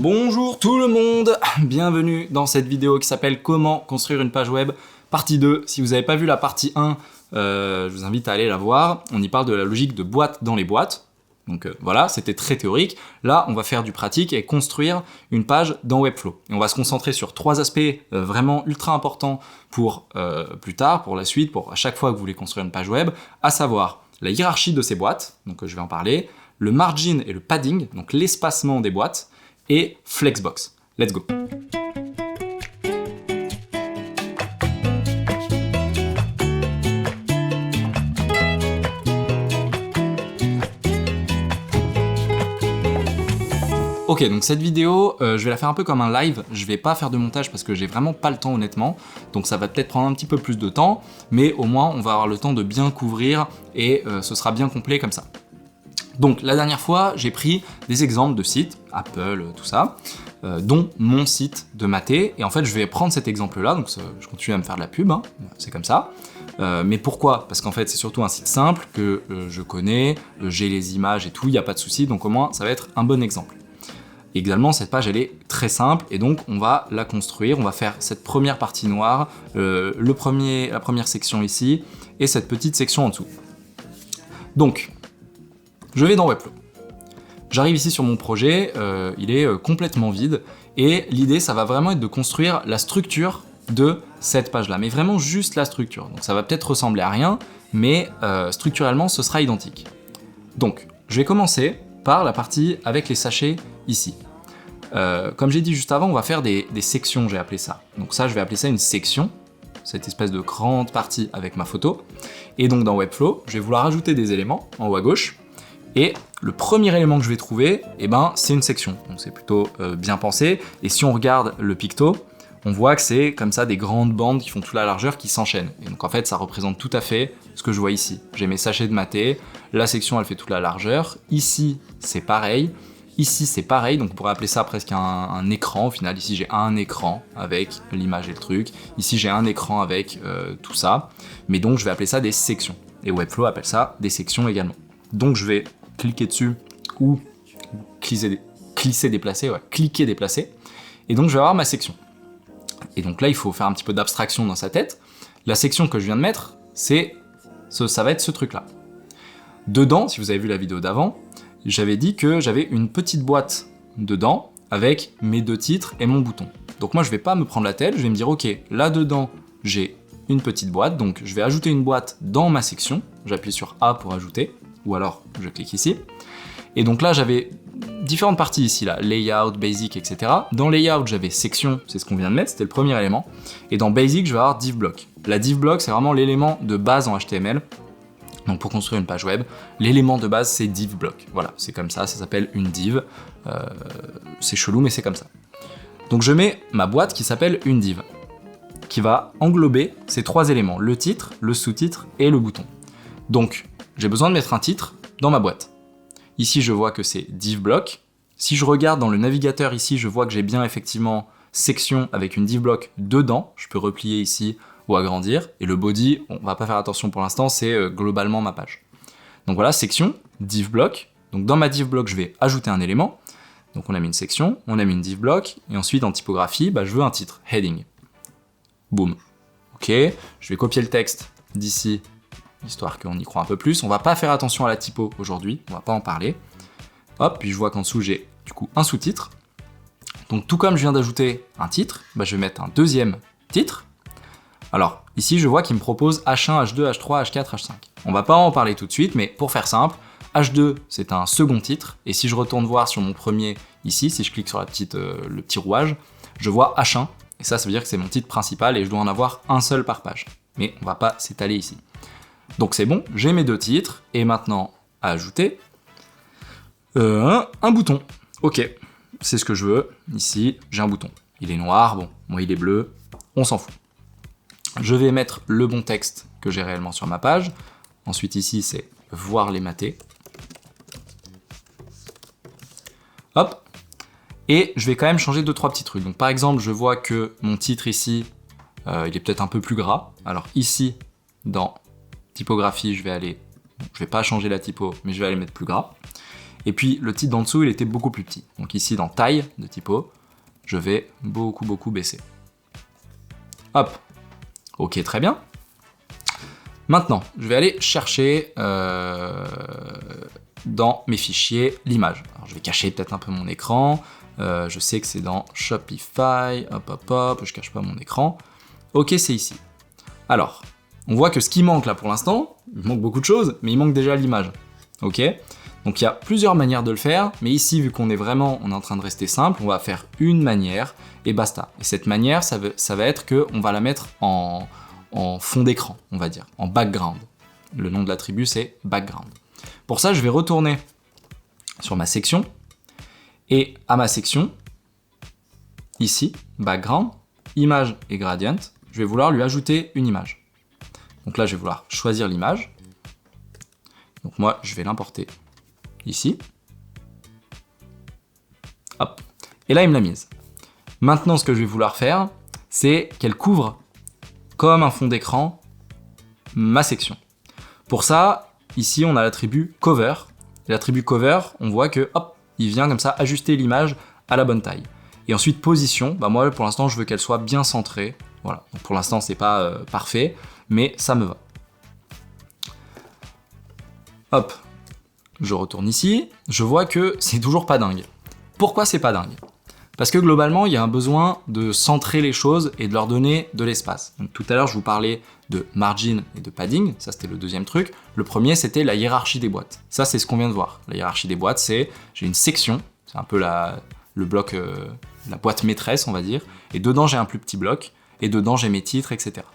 Bonjour tout le monde, bienvenue dans cette vidéo qui s'appelle Comment construire une page web, partie 2. Si vous n'avez pas vu la partie 1, je vous invite à aller la voir. On y parle de la logique de boîte dans les boîtes. Donc voilà, c'était très théorique. Là, on va faire du pratique et construire une page dans Webflow. Et on va se concentrer sur 3 aspects vraiment ultra importants pour plus tard, pour la suite, pour à chaque fois que vous voulez construire une page web, à savoir la hiérarchie de ces boîtes, donc je vais en parler, le margin et le padding, donc l'espacement des boîtes, et Flexbox. Let's go. Ok, donc cette vidéo, je vais la faire un peu comme un live. Je vais pas faire de montage parce que j'ai vraiment pas le temps honnêtement. Donc ça va peut-être prendre un petit peu plus de temps, mais au moins on va avoir le temps de bien couvrir et ce sera bien complet comme ça. Donc la dernière fois, j'ai pris des exemples de sites, Apple, tout ça, dont mon site de Maté. Et en fait, je vais prendre cet exemple-là, donc je continue à me faire de la pub, hein, c'est comme ça. Mais pourquoi? Parce qu'en fait, c'est surtout un site simple que je connais, j'ai les images et tout, il n'y a pas de souci, donc au moins, ça va être un bon exemple. Également, cette page, elle est très simple, et donc on va la construire, on va faire cette première partie noire, la première section ici, et cette petite section en dessous. Donc, je vais dans Webflow. J'arrive ici sur mon projet, il est complètement vide, et l'idée, ça va vraiment être de construire la structure de cette page-là, mais vraiment juste la structure. Donc ça va peut-être ressembler à rien, mais structurellement, ce sera identique. Donc, je vais commencer par la partie avec les sachets ici. Comme j'ai dit juste avant, on va faire des sections, j'ai appelé ça. Donc ça, je vais appeler ça une section, cette espèce de grande partie avec ma photo. Et donc dans Webflow, je vais vouloir ajouter des éléments en haut à gauche. Et le premier élément que je vais trouver, c'est une section. Donc c'est plutôt bien pensé. Et si on regarde le picto, on voit que c'est comme ça des grandes bandes qui font toute la largeur qui s'enchaînent. Et donc en fait, ça représente tout à fait ce que je vois ici. J'ai mes sachets de Maté, la section elle fait toute la largeur. Ici, c'est pareil. Ici, c'est pareil. Donc on pourrait appeler ça presque un écran. Au final, ici, j'ai un écran avec l'image et le truc. Ici, j'ai un écran avec tout ça. Mais donc, je vais appeler ça des sections. Et Webflow appelle ça des sections également. Donc je vais cliquer dessus ou cliquer, déplacer. Et donc, je vais avoir ma section. Et donc là, il faut faire un petit peu d'abstraction dans sa tête. La section que je viens de mettre, ça va être ce truc-là. Dedans, si vous avez vu la vidéo d'avant, j'avais dit que j'avais une petite boîte dedans avec mes 2 titres et mon bouton. Donc moi, je vais pas me prendre la tête, je vais me dire, ok, là-dedans, j'ai une petite boîte, donc je vais ajouter une boîte dans ma section. J'appuie sur A pour ajouter, ou alors je clique ici. Et donc là, j'avais différentes parties ici, là, layout, basic, etc. Dans layout, j'avais section, c'est ce qu'on vient de mettre, c'était le premier élément. Et dans basic, je vais avoir div block. La div block, c'est vraiment l'élément de base en HTML. Donc pour construire une page web, l'élément de base, c'est div block. Voilà, c'est comme ça s'appelle une div. C'est chelou, mais c'est comme ça. Donc je mets ma boîte qui s'appelle une div, qui va englober ces 3 éléments, le titre, le sous-titre et le bouton. Donc, j'ai besoin de mettre un titre dans ma boîte. Ici, je vois que c'est div block. Si je regarde dans le navigateur ici, je vois que j'ai bien effectivement section avec une div block dedans. Je peux replier ici ou agrandir. Et le body, on va pas faire attention pour l'instant, c'est globalement ma page. Donc voilà, section, div block. Donc dans ma div block, je vais ajouter un élément. Donc on a mis une section, on a mis une div block. Et ensuite, en typographie, je veux un titre, heading. Boum. Ok, je vais copier le texte d'ici, histoire qu'on y croit un peu plus. On va pas faire attention à la typo aujourd'hui, on va pas en parler. Hop, puis je vois qu'en dessous j'ai du coup un sous-titre. Donc tout comme je viens d'ajouter un titre, je vais mettre un deuxième titre. Alors ici je vois qu'il me propose H1, H2, H3, H4, H5. On va pas en parler tout de suite, mais pour faire simple, H2 c'est un second titre, et si je retourne voir sur mon premier ici, si je clique sur le petit rouage, je vois H1, et ça veut dire que c'est mon titre principal et je dois en avoir un seul par page. Mais on va pas s'étaler ici. Donc c'est bon, j'ai mes 2 titres, et maintenant, à ajouter, un bouton. Ok, c'est ce que je veux. Ici, j'ai un bouton. Il est noir, bon, moi il est bleu, on s'en fout. Je vais mettre le bon texte que j'ai réellement sur ma page. Ensuite ici, c'est voir les matés. Hop. Et je vais quand même changer 2-3 petits trucs. Donc par exemple, je vois que mon titre ici, il est peut-être un peu plus gras. Alors ici, dans typographie, je vais pas changer la typo, mais je vais aller mettre plus gras. Et puis le titre d'en dessous, il était beaucoup plus petit. Donc ici, dans taille de typo, je vais beaucoup baisser. Hop. Ok, très bien. Maintenant, je vais aller chercher dans mes fichiers l'image. Alors, je vais cacher peut-être un peu mon écran. Je sais que c'est dans Shopify. Hop, je cache pas mon écran. Ok, c'est ici. Alors, on voit que ce qui manque là pour l'instant, il manque beaucoup de choses, mais il manque déjà l'image. Ok ? Donc il y a plusieurs manières de le faire, mais ici, vu qu'on est en train de rester simple, on va faire une manière et basta. Et cette manière, ça va être qu'on va la mettre en fond d'écran, on va dire, en background. Le nom de l'attribut, c'est background. Pour ça, je vais retourner sur ma section, et à ma section, ici, background, image et gradient, je vais vouloir lui ajouter une image. Donc là, je vais vouloir choisir l'image. Donc moi, je vais l'importer ici. Hop. Et là, il me l'a mise. Maintenant, ce que je vais vouloir faire, c'est qu'elle couvre comme un fond d'écran ma section. Pour ça, ici, on a l'attribut cover. Et l'attribut cover, on voit que, hop, il vient comme ça ajuster l'image à la bonne taille. Et ensuite, position, bah moi, pour l'instant, je veux qu'elle soit bien centrée. Voilà. Donc, pour l'instant, c'est pas parfait, mais ça me va. Hop. Je retourne ici, je vois que c'est toujours pas dingue. Pourquoi c'est pas dingue ? Parce que globalement, il y a un besoin de centrer les choses et de leur donner de l'espace. Donc, tout à l'heure, je vous parlais de margin et de padding, ça c'était le deuxième truc. Le premier, c'était la hiérarchie des boîtes. Ça, c'est ce qu'on vient de voir. La hiérarchie des boîtes, c'est j'ai une section, c'est un peu le bloc, la boîte maîtresse, on va dire, et dedans, j'ai un plus petit bloc, et dedans, j'ai mes titres, etc.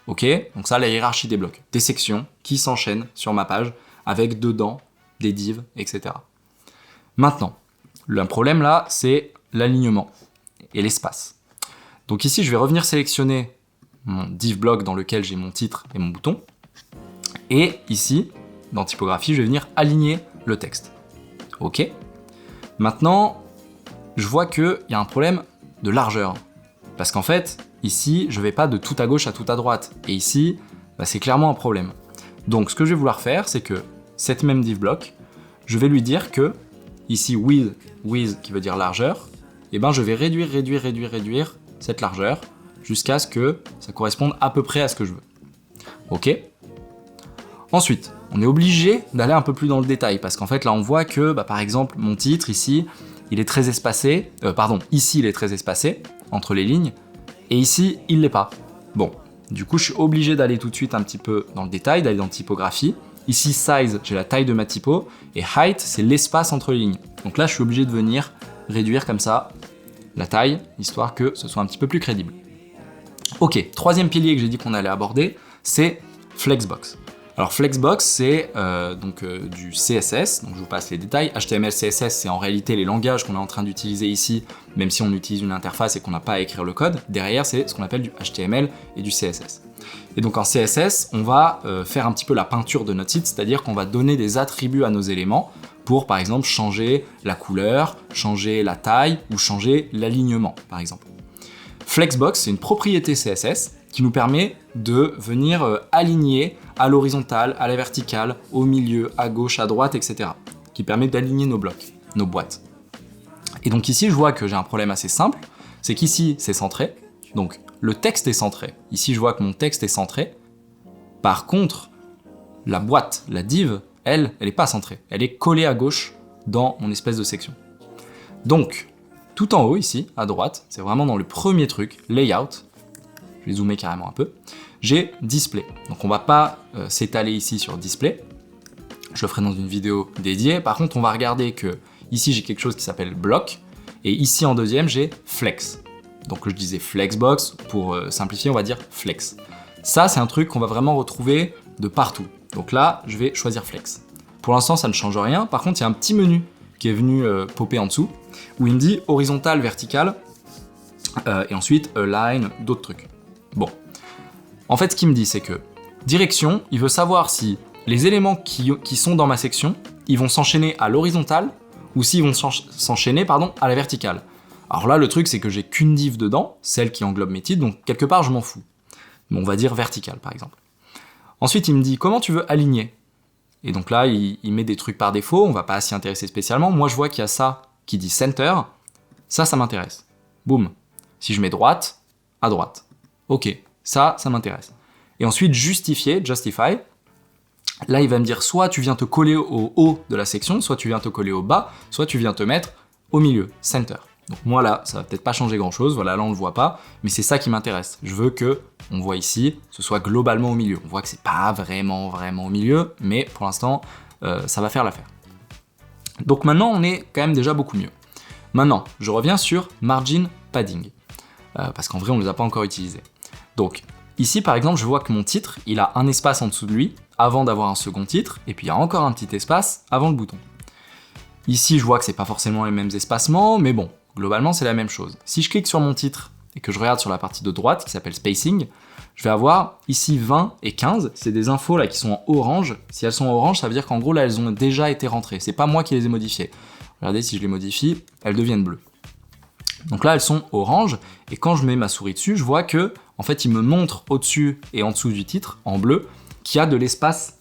Ok ? Donc ça, la hiérarchie des blocs. Des sections qui s'enchaînent sur ma page avec dedans des divs, etc. Maintenant, le problème là, c'est l'alignement et l'espace. Donc ici, je vais revenir sélectionner mon div block dans lequel j'ai mon titre et mon bouton. Et ici, dans typographie, je vais venir aligner le texte. Ok. Maintenant, je vois qu'il y a un problème de largeur. Parce qu'en fait, ici, je ne vais pas de tout à gauche à tout à droite. Et ici, bah, c'est clairement un problème. Donc ce que je vais vouloir faire, c'est que cette même div block, je vais lui dire que, ici width qui veut dire largeur, et ben je vais réduire cette largeur jusqu'à ce que ça corresponde à peu près à ce que je veux. Ok ? Ensuite, on est obligé d'aller un peu plus dans le détail, parce qu'en fait là on voit que, bah, par exemple, mon titre ici, il est très espacé, ici il est très espacé entre les lignes, et ici il l'est pas. Bon, du coup je suis obligé d'aller tout de suite un petit peu dans le détail, d'aller dans typographie. Ici, size, j'ai la taille de ma typo, et height, c'est l'espace entre les lignes. Donc là, je suis obligé de venir réduire comme ça la taille, histoire que ce soit un petit peu plus crédible. Ok, troisième pilier que j'ai dit qu'on allait aborder, c'est Flexbox. Alors Flexbox, c'est du CSS, donc je vous passe les détails. HTML, CSS, c'est en réalité les langages qu'on est en train d'utiliser ici, même si on utilise une interface et qu'on n'a pas à écrire le code. Derrière, c'est ce qu'on appelle du HTML et du CSS. Et donc en CSS, on va faire un petit peu la peinture de notre site, c'est-à-dire qu'on va donner des attributs à nos éléments pour, par exemple, changer la couleur, changer la taille ou changer l'alignement, par exemple. Flexbox, c'est une propriété CSS qui nous permet de venir aligner à l'horizontale, à la verticale, au milieu, à gauche, à droite, etc. Qui permet d'aligner nos blocs, nos boîtes. Et donc ici, je vois que j'ai un problème assez simple, c'est qu'ici, c'est centré, donc le texte est centré. Ici, je vois que mon texte est centré. Par contre, la boîte, la div, elle n'est pas centrée. Elle est collée à gauche dans mon espèce de section. Donc, tout en haut ici, à droite, c'est vraiment dans le premier truc, layout, je vais zoomer carrément un peu, j'ai display. Donc on va pas s'étaler ici sur display, je le ferai dans une vidéo dédiée. Par contre, on va regarder que ici j'ai quelque chose qui s'appelle bloc, et ici en deuxième j'ai flex. Donc je disais flexbox, pour simplifier on va dire flex. Ça c'est un truc qu'on va vraiment retrouver de partout. Donc là je vais choisir flex. Pour l'instant ça ne change rien, par contre il y a un petit menu qui est venu popper en dessous, où il me dit horizontal, vertical, et ensuite align, d'autres trucs. Bon, en fait ce qu'il me dit c'est que direction, il veut savoir si les éléments qui sont dans ma section, ils vont s'enchaîner à l'horizontale, ou s'ils vont s'enchaîner à la verticale. Alors là, le truc, c'est que j'ai qu'une div dedans, celle qui englobe mes titres, donc quelque part, je m'en fous. Mais on va dire verticale, par exemple. Ensuite, il me dit, comment tu veux aligner ? Et donc là, il met des trucs par défaut, on va pas s'y intéresser spécialement. Moi, je vois qu'il y a ça qui dit center, ça m'intéresse. Boum. Si je mets droite, à droite. Ok, ça m'intéresse. Et ensuite, justifier, justify. Là, il va me dire soit tu viens te coller au haut de la section, soit tu viens te coller au bas, soit tu viens te mettre au milieu, center. Donc moi là, ça va peut-être pas changer grand-chose, voilà, là on le voit pas, mais c'est ça qui m'intéresse. Je veux que, on voit ici, ce soit globalement au milieu. On voit que c'est pas vraiment au milieu, mais pour l'instant, ça va faire l'affaire. Donc maintenant, on est quand même déjà beaucoup mieux. Maintenant, je reviens sur margin padding, parce qu'en vrai, on ne les a pas encore utilisés. Donc ici, par exemple, je vois que mon titre, il a un espace en dessous de lui, avant d'avoir un second titre, et puis il y a encore un petit espace avant le bouton. Ici, je vois que c'est pas forcément les mêmes espacements, mais bon, globalement, c'est la même chose. Si je clique sur mon titre et que je regarde sur la partie de droite qui s'appelle spacing, je vais avoir ici 20 et 15, c'est des infos là qui sont en orange. Si elles sont en orange, ça veut dire qu'en gros là, elles ont déjà été rentrées. C'est pas moi qui les ai modifiées. Regardez, si je les modifie, elles deviennent bleues. Donc là, elles sont orange, et quand je mets ma souris dessus, je vois que, en fait, il me montre au-dessus et en dessous du titre, en bleu, qu'il y a de l'espace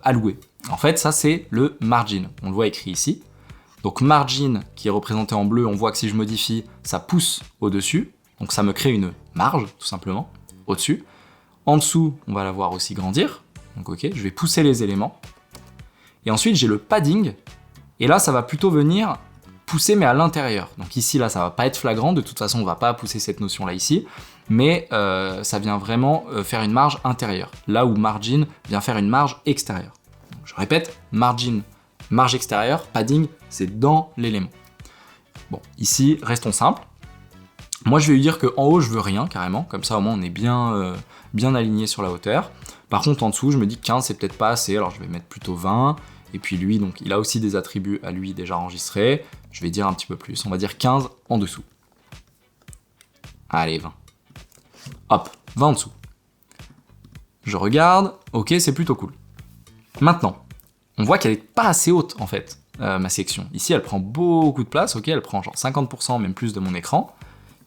alloué. En fait, ça, c'est le margin. On le voit écrit ici. Donc margin, qui est représenté en bleu, on voit que si je modifie, ça pousse au-dessus. Donc ça me crée une marge, tout simplement, au-dessus. En dessous, on va la voir aussi grandir. Donc ok, je vais pousser les éléments. Et ensuite, j'ai le padding. Et là, ça va plutôt venir pousser, mais à l'intérieur. Donc ici, là, ça va pas être flagrant. De toute façon, on va pas pousser cette notion-là ici. Mais ça vient vraiment faire une marge intérieure. Là où margin vient faire une marge extérieure. Donc, je répète, margin, marge extérieure, padding, c'est dans l'élément. Bon, ici, restons simples. Moi, je vais lui dire qu'en haut, je veux rien, carrément. Comme ça, au moins, on est bien aligné sur la hauteur. Par contre, en dessous, je me dis que 15, c'est peut-être pas assez. Alors, je vais mettre plutôt 20. Et puis lui, donc, il a aussi des attributs à lui déjà enregistrés. Je vais dire un petit peu plus. On va dire 15 en dessous. Allez, 20. Hop, 20 en dessous. Je regarde. Ok, c'est plutôt cool. Maintenant, on voit qu'elle est pas assez haute, en fait, ma section. Ici, elle prend beaucoup de place. Ok, elle prend genre 50%, même plus de mon écran.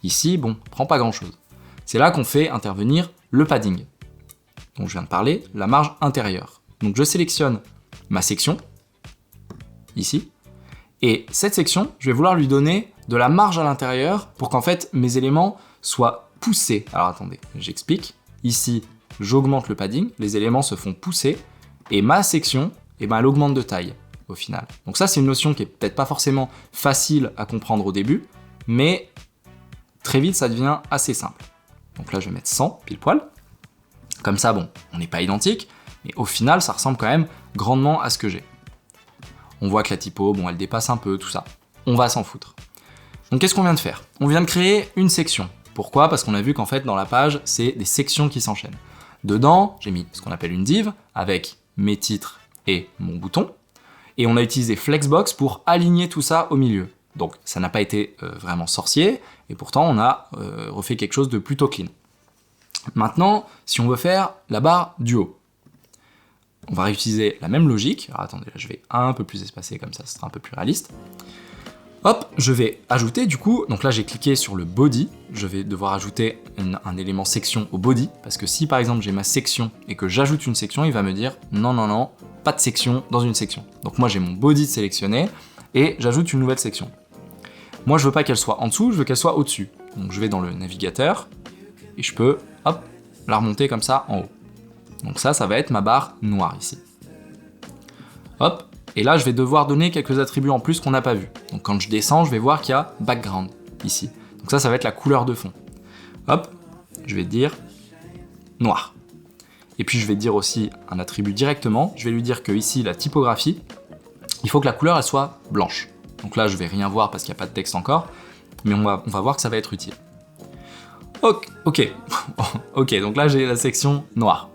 Ici, bon, prend pas grand-chose. C'est là qu'on fait intervenir le padding, dont je viens de parler, la marge intérieure. Donc je sélectionne ma section, ici, et cette section, je vais vouloir lui donner de la marge à l'intérieur pour qu'en fait mes éléments soient poussés. Alors attendez, j'explique. Ici, j'augmente le padding, les éléments se font pousser, et ma section, eh ben, elle augmente de taille, au final. Donc ça, c'est une notion qui est peut-être pas forcément facile à comprendre au début, mais très vite, ça devient assez simple. Donc là, je vais mettre 100, pile poil. Comme ça, bon, on n'est pas identique, mais au final, ça ressemble quand même grandement à ce que j'ai. On voit que la typo, bon, elle dépasse un peu, tout ça. On va s'en foutre. Donc qu'est-ce qu'on vient de faire? On vient de créer une section. Pourquoi? Parce qu'on a vu qu'en fait, dans la page, c'est des sections qui s'enchaînent. Dedans, j'ai mis ce qu'on appelle une div, avec mes titres et mon bouton. Et on a utilisé Flexbox pour aligner tout ça au milieu. Donc ça n'a pas été vraiment sorcier, et pourtant on a refait quelque chose de plutôt clean. Maintenant, si on veut faire la barre du haut, on va réutiliser la même logique. Alors attendez, là, je vais un peu plus espacer, comme ça ce sera un peu plus réaliste. Hop, je vais ajouter du coup, donc là j'ai cliqué sur le body, je vais devoir ajouter un élément section au body, parce que si par exemple j'ai ma section et que j'ajoute une section, il va me dire non, pas de section dans une section. Donc moi j'ai mon body sélectionné, et j'ajoute une nouvelle section. Moi, je veux pas qu'elle soit en dessous, je veux qu'elle soit au-dessus. Donc je vais dans le navigateur, et je peux, hop, la remonter comme ça en haut. Donc ça va être ma barre noire ici. Hop, et là, je vais devoir donner quelques attributs en plus qu'on n'a pas vu. Donc quand je descends, je vais voir qu'il y a background ici. Donc ça va être la couleur de fond. Hop, je vais dire noir. Et puis je vais dire aussi un attribut directement. Je vais lui dire que ici, la typographie, il faut que la couleur elle soit blanche. Donc là, je vais rien voir parce qu'il n'y a pas de texte encore, mais on va voir que ça va être utile. Ok, ok, donc là j'ai la section noire.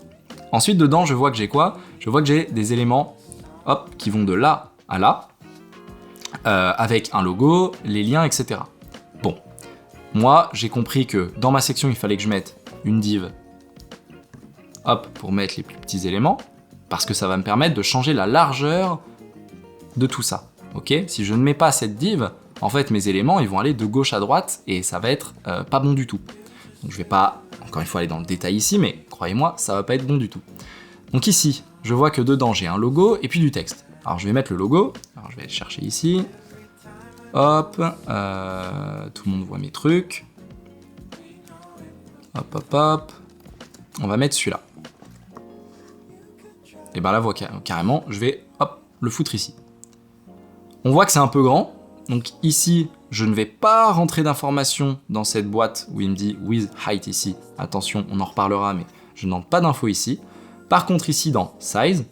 Ensuite, dedans, je vois que j'ai quoi? Je vois que j'ai des éléments, hop, qui vont de là à là, avec un logo, les liens, etc. Bon, moi, j'ai compris que dans ma section, il fallait que je mette une div, hop, pour mettre les plus petits éléments, parce que ça va me permettre de changer la largeur de tout ça. Ok, si je ne mets pas cette div, en fait mes éléments ils vont aller de gauche à droite et ça va être pas bon du tout. Donc je vais pas, encore une fois, aller dans le détail ici, mais croyez-moi, ça va pas être bon du tout. Donc ici, je vois que dedans j'ai un logo et puis du texte. Alors je vais mettre le logo, alors je vais aller chercher ici. Hop, tout le monde voit mes trucs. Hop, hop, hop. On va mettre celui-là. Et ben là, carrément, je vais hop, le foutre ici. On voit que c'est un peu grand. Donc ici, je ne vais pas rentrer d'informations dans cette boîte où il me dit with height ici. Attention, on en reparlera, mais je n'entre pas d'infos ici. Par contre, ici dans size,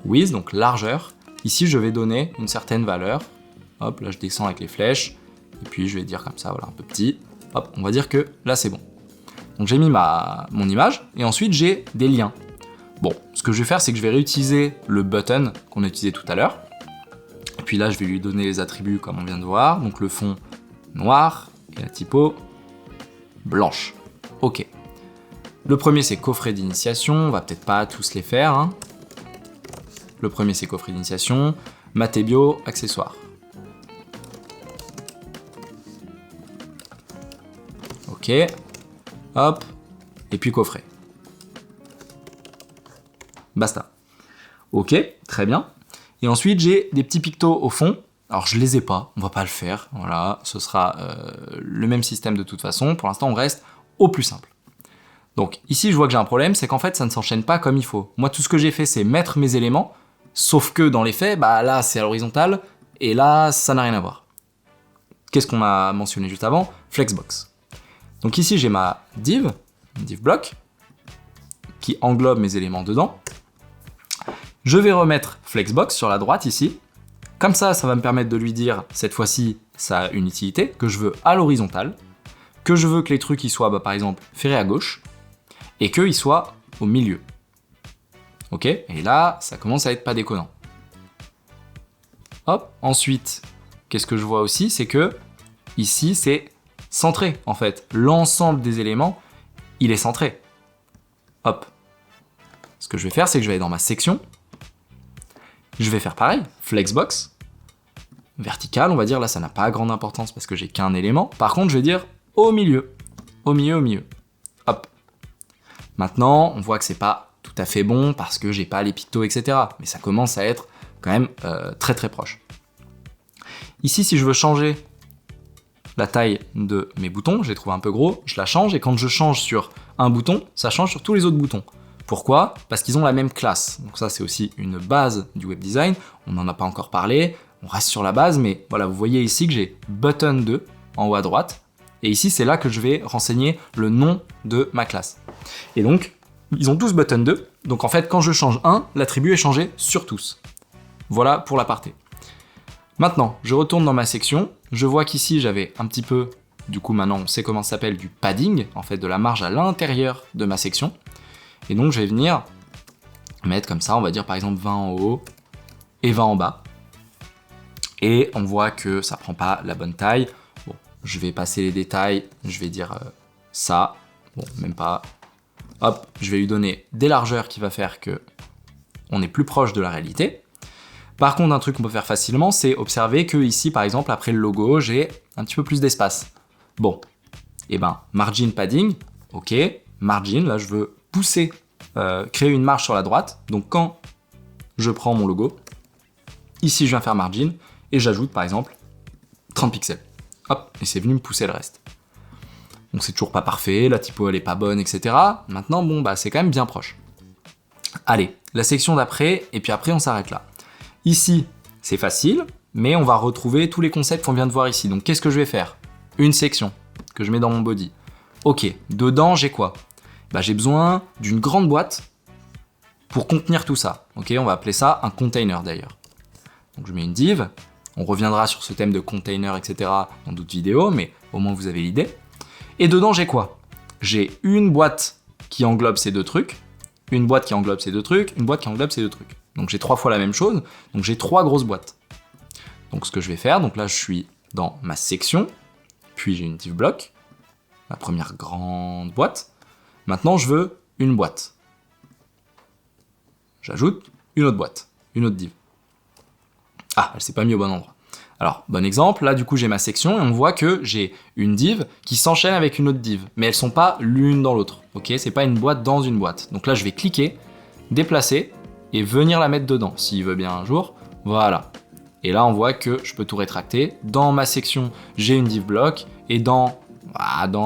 with, donc largeur, ici je vais donner une certaine valeur. Hop, là je descends avec les flèches. Et puis je vais dire comme ça, voilà, un peu petit. Hop, on va dire que là c'est bon. Donc j'ai mis mon image et ensuite j'ai des liens. Bon, ce que je vais faire, c'est que je vais réutiliser le button qu'on a utilisé tout à l'heure. Et puis là, je vais lui donner les attributs comme on vient de voir. Donc le fond noir et la typo blanche. Ok. Le premier, c'est coffret d'initiation. On va peut-être pas tous les faire, hein. Le premier, c'est coffret d'initiation. Math et bio, accessoires. Ok. Hop. Et puis coffret. Basta. Ok, très bien. Et ensuite, j'ai des petits pictos au fond. Alors, je les ai pas, on va pas le faire. Voilà, ce sera le même système de toute façon. Pour l'instant, on reste au plus simple. Donc, ici, je vois que j'ai un problème, c'est qu'en fait, ça ne s'enchaîne pas comme il faut. Moi, tout ce que j'ai fait, c'est mettre mes éléments, sauf que dans les faits, bah là, c'est à l'horizontale, et là, ça n'a rien à voir. Qu'est-ce qu'on a mentionné juste avant? Flexbox. Donc ici, j'ai ma div block, qui englobe mes éléments dedans. Je vais remettre Flexbox sur la droite ici. Comme ça, ça va me permettre de lui dire, cette fois-ci, ça a une utilité, que je veux à l'horizontale, que je veux que les trucs ils soient, par exemple, ferrés à gauche, et qu'ils soient au milieu. Ok? Et là, ça commence à être pas déconnant. Hop, ensuite, qu'est-ce que je vois aussi? C'est que, ici, c'est centré, en fait. L'ensemble des éléments, il est centré. Hop. Ce que je vais faire, c'est que je vais aller dans ma section. Je vais faire pareil, flexbox, vertical, on va dire, là ça n'a pas grande importance parce que j'ai qu'un élément. Par contre, je vais dire au milieu, au milieu, au milieu. Hop. Maintenant, on voit que c'est pas tout à fait bon parce que j'ai pas les pictos, etc. Mais ça commence à être quand même très très proche. Ici, si je veux changer la taille de mes boutons, je les trouve un peu gros, je la change et quand je change sur un bouton, ça change sur tous les autres boutons. Pourquoi? Parce qu'ils ont la même classe. Donc ça, c'est aussi une base du web design. On n'en a pas encore parlé. On reste sur la base, mais voilà, vous voyez ici que j'ai button 2 en haut à droite. Et ici, c'est là que je vais renseigner le nom de ma classe. Et donc, ils ont tous button 2. Donc en fait, quand je change un, l'attribut est changé sur tous. Voilà pour l'aparté. Maintenant, je retourne dans ma section. Je vois qu'ici, j'avais un petit peu, du coup maintenant, on sait comment ça s'appelle, du padding, en fait, de la marge à l'intérieur de ma section. Et donc, je vais venir mettre comme ça, on va dire par exemple 20 en haut et 20 en bas. Et on voit que ça prend pas la bonne taille. Bon, je vais passer les détails, je vais dire ça. Bon, même pas. Hop, je vais lui donner des largeurs qui va faire que on est plus proche de la réalité. Par contre, un truc qu'on peut faire facilement, c'est observer que ici, par exemple, après le logo, j'ai un petit peu plus d'espace. Bon, et ben, margin padding, ok, margin, là je veux pousser, créer une marge sur la droite. Donc quand je prends mon logo, ici je viens faire margin et j'ajoute par exemple 30 pixels. Hop, et c'est venu me pousser le reste. Donc c'est toujours pas parfait, la typo elle est pas bonne, etc. Maintenant, bon, bah c'est quand même bien proche. Allez, la section d'après, et puis après on s'arrête là. Ici, c'est facile, mais on va retrouver tous les concepts qu'on vient de voir ici. Donc qu'est-ce que je vais faire? Une section que je mets dans mon body. Ok, dedans j'ai quoi? Bah, j'ai besoin d'une grande boîte pour contenir tout ça. Ok, on va appeler ça un container d'ailleurs. Donc je mets une div, on reviendra sur ce thème de container, etc. dans d'autres vidéos, mais au moins vous avez l'idée. Et dedans j'ai quoi? J'ai une boîte qui englobe ces deux trucs, une boîte qui englobe ces deux trucs, une boîte qui englobe ces deux trucs. Donc j'ai 3 fois la même chose, donc j'ai 3 grosses boîtes. Donc ce que je vais faire, donc là je suis dans ma section, puis j'ai une div block, ma première grande boîte. Maintenant, je veux une boîte. J'ajoute une autre boîte, une autre div. Ah, elle s'est pas mise au bon endroit. Alors, bon exemple, là du coup j'ai ma section et on voit que j'ai une div qui s'enchaîne avec une autre div, mais elles sont pas l'une dans l'autre, ok? C'est pas une boîte dans une boîte. Donc là je vais cliquer déplacer et venir la mettre dedans, s'il veut bien un jour. Voilà. Et là, on voit que je peux tout rétracter. Dans ma section, j'ai une div block, et dans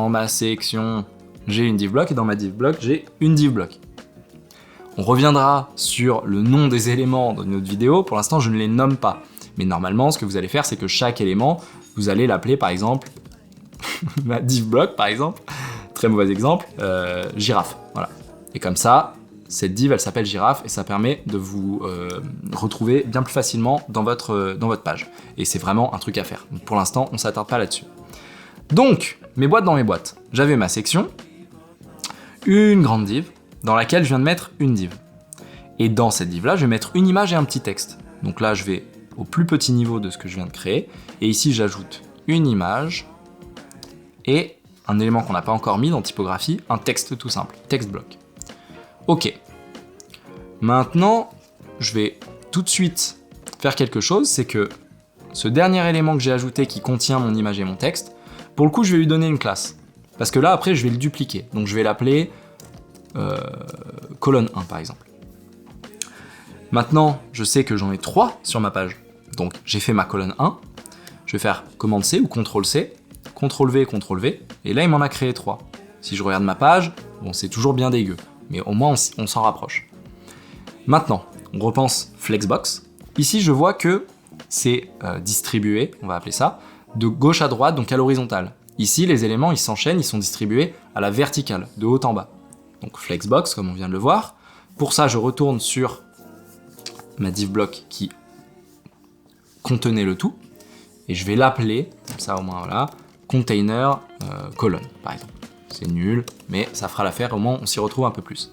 ma section, j'ai une div block, et dans ma div block, j'ai une div block. On reviendra sur le nom des éléments dans une autre vidéo. Pour l'instant, je ne les nomme pas. Mais normalement, ce que vous allez faire, c'est que chaque élément, vous allez l'appeler, par exemple, ma div block, par exemple, très mauvais exemple, girafe. Voilà. Et comme ça, cette div, elle s'appelle girafe et ça permet de vous retrouver bien plus facilement dans votre page. Et c'est vraiment un truc à faire. Donc pour l'instant, on ne s'attarde pas là-dessus. Donc, mes boîtes dans mes boîtes. J'avais ma section, une grande div, dans laquelle je viens de mettre une div. Et dans cette div-là, je vais mettre une image et un petit texte. Donc là, je vais au plus petit niveau de ce que je viens de créer. Et ici, j'ajoute une image et un élément qu'on n'a pas encore mis dans typographie, un texte tout simple, text block. Ok. Maintenant, je vais tout de suite faire quelque chose, c'est que ce dernier élément que j'ai ajouté qui contient mon image et mon texte, pour le coup, je vais lui donner une classe. Parce que là, après, je vais le dupliquer. Donc, je vais l'appeler colonne 1, par exemple. Maintenant, je sais que j'en ai 3 sur ma page. Donc, j'ai fait ma colonne 1. Je vais faire commande C ou CTRL C, CTRL V, CTRL V. Et là, il m'en a créé 3. Si je regarde ma page, bon, c'est toujours bien dégueu. Mais au moins, on s'en rapproche. Maintenant, on repense Flexbox. Ici, je vois que c'est distribué, on va appeler ça, de gauche à droite, donc à l'horizontale. Ici, les éléments, ils s'enchaînent, ils sont distribués à la verticale, de haut en bas. Donc Flexbox, comme on vient de le voir. Pour ça, je retourne sur ma div block qui contenait le tout. Et je vais l'appeler, comme ça au moins, voilà, container colonne, par exemple. C'est nul, mais ça fera l'affaire, au moins on s'y retrouve un peu plus.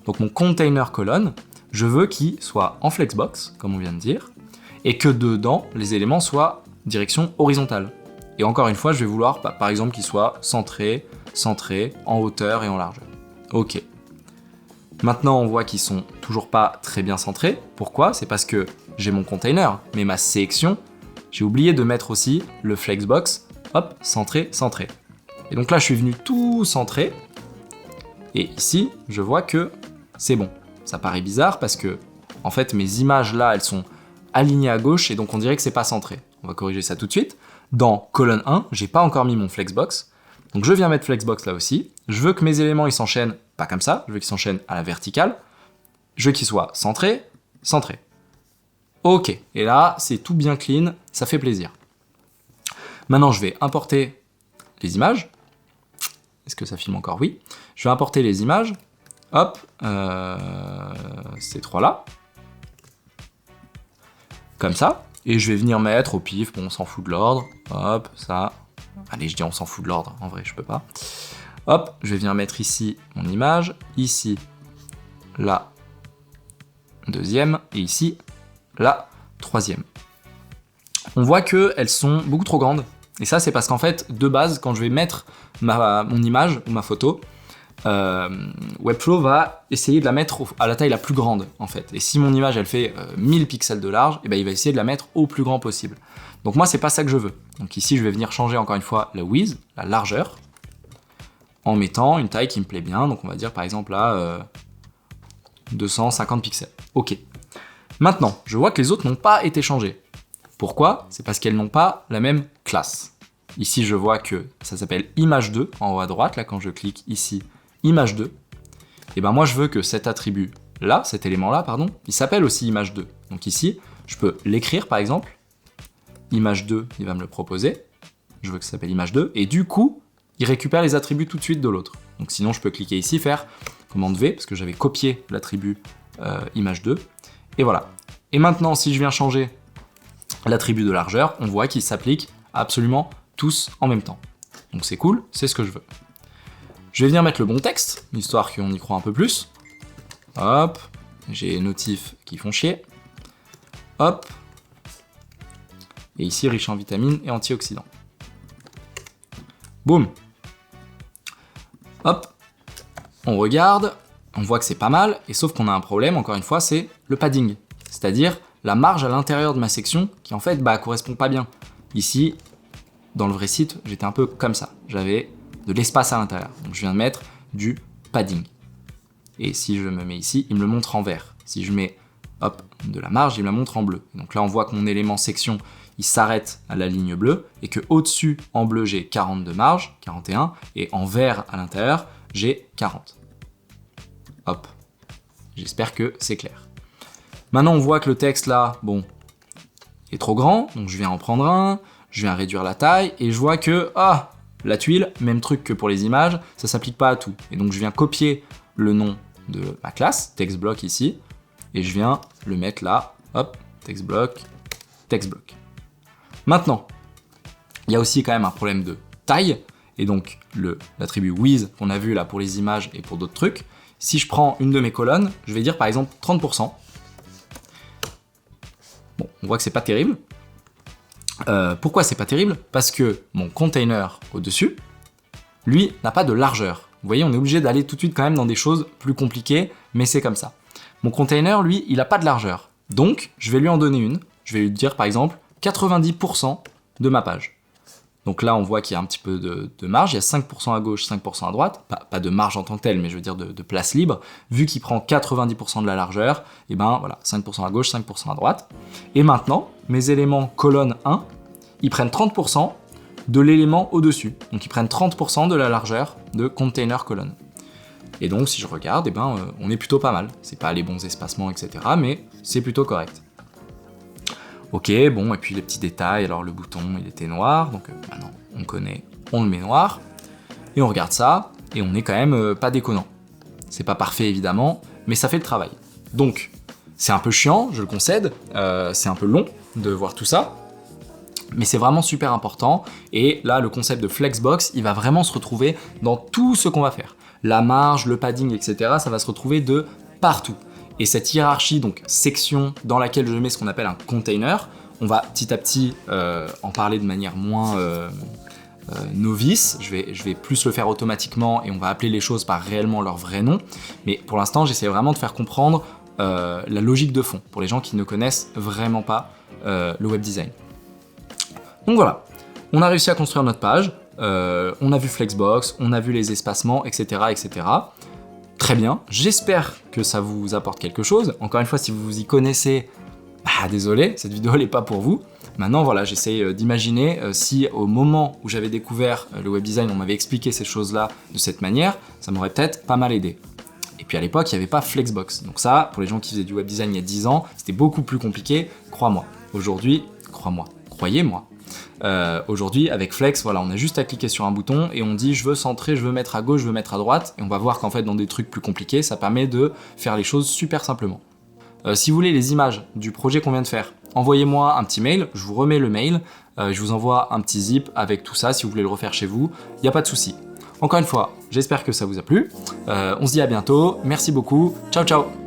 Donc mon container colonne, je veux qu'il soit en flexbox, comme on vient de dire, et que dedans, les éléments soient direction horizontale. Et encore une fois, je vais vouloir, par exemple, qu'il soit centré, en hauteur et en largeur. Ok. Maintenant, on voit qu'ils sont toujours pas très bien centrés. Pourquoi? C'est parce que j'ai mon container, mais ma sélection, j'ai oublié de mettre aussi le flexbox, hop, centré, centré. Et donc là, je suis venu tout centrer. Et ici, je vois que c'est bon. Ça paraît bizarre parce que, en fait, mes images là, elles sont alignées à gauche et donc on dirait que c'est pas centré. On va corriger ça tout de suite. Dans colonne 1, j'ai pas encore mis mon flexbox. Donc je viens mettre flexbox là aussi. Je veux que mes éléments ils s'enchaînent pas comme ça. Je veux qu'ils s'enchaînent à la verticale. Je veux qu'ils soient centrés, centrés. Ok. Et là, c'est tout bien clean. Ça fait plaisir. Maintenant, je vais importer les images. Est-ce que ça filme encore? Oui. Je vais importer les images. Hop. Ces trois-là. Comme ça. Et je vais venir mettre au pif. Bon, on s'en fout de l'ordre. Hop, ça. Allez, je dis on s'en fout de l'ordre. En vrai, je peux pas. Hop, je vais venir mettre ici mon image. Ici, la deuxième. Et ici, la troisième. On voit qu'elles sont beaucoup trop grandes. Et ça, c'est parce qu'en fait, de base, quand je vais mettre mon image ou ma photo, Webflow va essayer de la mettre à la taille la plus grande, en fait. Et si mon image, elle fait 1000 pixels de large, et ben, il va essayer de la mettre au plus grand possible. Donc moi, c'est pas ça que je veux. Donc ici, je vais venir changer encore une fois la width, la largeur, en mettant une taille qui me plaît bien. Donc on va dire par exemple là, 250 pixels. Ok. Maintenant, je vois que les autres n'ont pas été changés. Pourquoi? C'est parce qu'elles n'ont pas la même classe. Ici, je vois que ça s'appelle image 2 en haut à droite. Là, quand je clique ici, image 2. Et ben moi, je veux que cet attribut là, cet élément là, pardon, il s'appelle aussi image 2. Donc ici, je peux l'écrire par exemple. Image 2, il va me le proposer. Je veux que ça s'appelle image 2. Et du coup, il récupère les attributs tout de suite de l'autre. Donc sinon, je peux cliquer ici, faire commande V, parce que j'avais copié l'attribut image 2. Et voilà. Et maintenant, si je viens changer l'attribut de largeur, on voit qu'il s'applique absolument tous en même temps. Donc c'est cool, c'est ce que je veux. Je vais venir mettre le bon texte, histoire qu'on y croit un peu plus. Hop, j'ai notifs qui font chier. Hop. Et ici, riche en vitamines et antioxydants. Boum. Hop. On regarde, on voit que c'est pas mal, et sauf qu'on a un problème, encore une fois, c'est le padding. C'est-à-dire la marge à l'intérieur de ma section qui en fait correspond pas bien. Ici, dans le vrai site, j'étais un peu comme ça. J'avais de l'espace à l'intérieur. Donc je viens de mettre du padding. Et si je me mets ici, il me le montre en vert. Si je mets hop, de la marge, il me la montre en bleu. Donc là, on voit que mon élément section, il s'arrête à la ligne bleue et que au-dessus, en bleu, j'ai 40 de marge, 41, et en vert à l'intérieur, j'ai 40. Hop. J'espère que c'est clair. Maintenant, on voit que le texte là, bon, est trop grand, donc je viens en prendre un, je viens réduire la taille, et je vois que, la tuile, même truc que pour les images, ça s'applique pas à tout. Et donc je viens copier le nom de ma classe, TextBlock ici, et je viens le mettre là, hop, TextBlock, TextBlock. Maintenant, il y a aussi quand même un problème de taille, et donc l'attribut with qu'on a vu là pour les images et pour d'autres trucs, si je prends une de mes colonnes, je vais dire par exemple 30%. Bon, on voit que c'est pas terrible. Pourquoi c'est pas terrible? Parce que mon container au-dessus, lui, n'a pas de largeur. Vous voyez, on est obligé d'aller tout de suite quand même dans des choses plus compliquées, mais c'est comme ça. Mon container, lui, il n'a pas de largeur. Donc, je vais lui en donner une. Je vais lui dire par exemple 90% de ma page. Donc là, on voit qu'il y a un petit peu de marge, il y a 5% à gauche, 5% à droite, pas de marge en tant que telle, mais je veux dire de place libre. Vu qu'il prend 90% de la largeur, et ben voilà, 5% à gauche, 5% à droite. Et maintenant, mes éléments colonne 1, ils prennent 30% de l'élément au-dessus. Donc ils prennent 30% de la largeur de container colonne. Et donc si je regarde, et ben on est plutôt pas mal. C'est pas les bons espacements, etc., mais c'est plutôt correct. Ok, bon, et puis les petits détails, alors le bouton, il était noir, donc maintenant on connaît, on le met noir, et on regarde ça, et on est quand même pas déconnant. C'est pas parfait évidemment, mais ça fait le travail. Donc, c'est un peu chiant, je le concède, c'est un peu long de voir tout ça, mais c'est vraiment super important, et là, le concept de Flexbox, il va vraiment se retrouver dans tout ce qu'on va faire. La marge, le padding, etc., ça va se retrouver de partout. Et cette hiérarchie, donc section dans laquelle je mets ce qu'on appelle un container, on va petit à petit en parler de manière moins novice, je vais plus le faire automatiquement et on va appeler les choses par réellement leur vrai nom, mais pour l'instant j'essaie vraiment de faire comprendre la logique de fond, pour les gens qui ne connaissent vraiment pas le web design. Donc voilà, on a réussi à construire notre page, on a vu Flexbox, on a vu les espacements, etc., etc., Très bien, j'espère que ça vous apporte quelque chose. Encore une fois, si vous y connaissez, désolé, cette vidéo elle n'est pas pour vous. Maintenant, voilà, j'essaie d'imaginer si au moment où j'avais découvert le web design, on m'avait expliqué ces choses-là de cette manière, ça m'aurait peut-être pas mal aidé. Et puis à l'époque, il n'y avait pas Flexbox. Donc ça, pour les gens qui faisaient du web design il y a 10 ans, c'était beaucoup plus compliqué, crois-moi. Aujourd'hui, crois-moi, croyez-moi. Aujourd'hui, avec Flex, voilà, on a juste à cliquer sur un bouton et on dit je veux centrer, je veux mettre à gauche, je veux mettre à droite, et on va voir qu'en fait dans des trucs plus compliqués, ça permet de faire les choses super simplement. Si vous voulez les images du projet qu'on vient de faire, envoyez-moi un petit mail, je vous remets le mail, je vous envoie un petit zip avec tout ça si vous voulez le refaire chez vous, il n'y a pas de souci. Encore une fois, j'espère que ça vous a plu, on se dit à bientôt, merci beaucoup, ciao ciao.